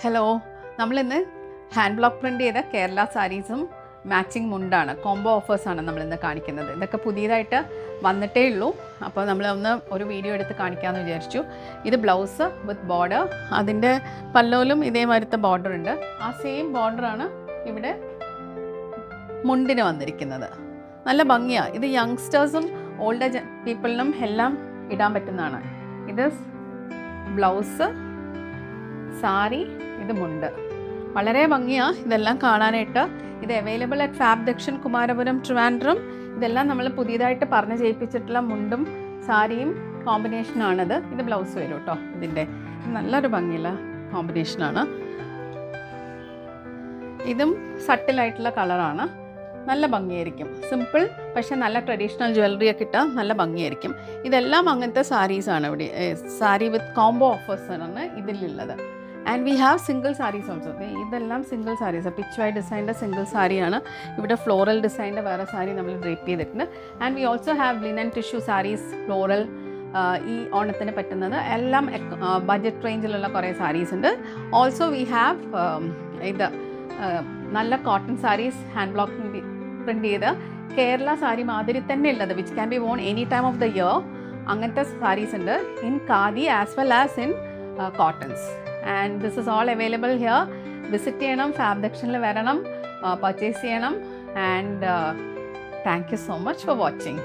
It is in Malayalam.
ഹലോ, നമ്മളിന്ന് ഹാൻഡ് ബ്ലോക്ക് പ്രിൻ്റ് ചെയ്ത കേരള സാരീസും മാച്ചിങ് മുണ്ടാണ്, കോംബോ ഓഫേഴ്സാണ് നമ്മളിന്ന് കാണിക്കുന്നത്. ഇതൊക്കെ പുതിയതായിട്ട് വന്നിട്ടേ ഉള്ളൂ. അപ്പോൾ നമ്മളൊന്ന് ഒരു വീഡിയോ എടുത്ത് കാണിക്കാമെന്ന് വിചാരിച്ചു. ഇത് ബ്ലൗസ് വിത്ത് ബോർഡർ, അതിൻ്റെ പല്ലോലും ഇതേമാതിരത്തെ ബോർഡർ ഉണ്ട്. ആ സെയിം ബോർഡറാണ് ഇവിടെ മുണ്ടിന് വന്നിരിക്കുന്നത്. നല്ല ഭംഗിയാണ്. ഇത് യങ്സ്റ്റേഴ്സും ഓൾഡ് ഏജ് പീപ്പിളിനും എല്ലാം ഇടാൻ പറ്റുന്നതാണ്. ഇത് ബ്ലൗസ്, സാരി, ഇത് മുണ്ട്. വളരെ ഭംഗിയാണ് ഇതെല്ലാം കാണാനായിട്ട്. ഇത് അവൈലബിൾ അറ്റ് ഫാബ് ദക്ഷൻ, കുമാരപുരം, ട്രിവാൻഡ്രം. ഇതെല്ലാം നമ്മൾ പുതിയതായിട്ട് പറഞ്ഞ് ചെയ്യിപ്പിച്ചിട്ടുള്ള മുണ്ടും സാരിയും കോമ്പിനേഷനാണിത്. ഇത് ബ്ലൗസ് വരും കേട്ടോ. ഇതിൻ്റെ നല്ലൊരു ഭംഗിയുള്ള കോമ്പിനേഷനാണ്. ഇതും സട്ടിലായിട്ടുള്ള കളറാണ്. നല്ല ഭംഗിയായിരിക്കും. സിമ്പിൾ പക്ഷേ നല്ല ട്രഡീഷണൽ ജ്വല്ലറി ഒക്കെ ഇട്ടാൽ നല്ല ഭംഗിയായിരിക്കും. ഇതെല്ലാം അങ്ങനത്തെ സാരീസാണ്. ഇവിടെ സാരി വിത്ത് കോംബോ ഓഫേഴ്സാണ് ഇതിലുള്ളത്. And we have single saris also. ഇതെല്ലാം സിംഗിൾ സാരീസ്, പിച്ച് വൈ ഡിസൈൻ്റെ സിംഗിൾ സാരിയാണ്. ഇവിടെ ഫ്ലോറൽ ഡിസൈൻ്റെ വേറെ സാരി നമ്മൾ ഡ്രേപ്പ് ചെയ്തിട്ടുണ്ട്. And we also have linen tissue saris, floral, ഈ ഓണത്തിന് പറ്റുന്നത് എല്ലാം ബഡ്ജറ്റ് റേഞ്ചിലുള്ള കുറേ സാരീസ് ഉണ്ട്. ഓൾസോ വി ഹാവ് ഇത് നല്ല cotton saris, hand block print ചെയ്ത് കേരള സാരി മാതിരി തന്നെ ഉള്ളത്, which can be worn any time of the year. അങ്ങനത്തെ സാരീസ് ഉണ്ട് in khadi as well as in cottons. And this is all available here. Visit ചെയ്യണം, ഫാബ് ദക്ഷനിൽ വരണം, പർച്ചേസ് ചെയ്യണം. And thank you so much for watching.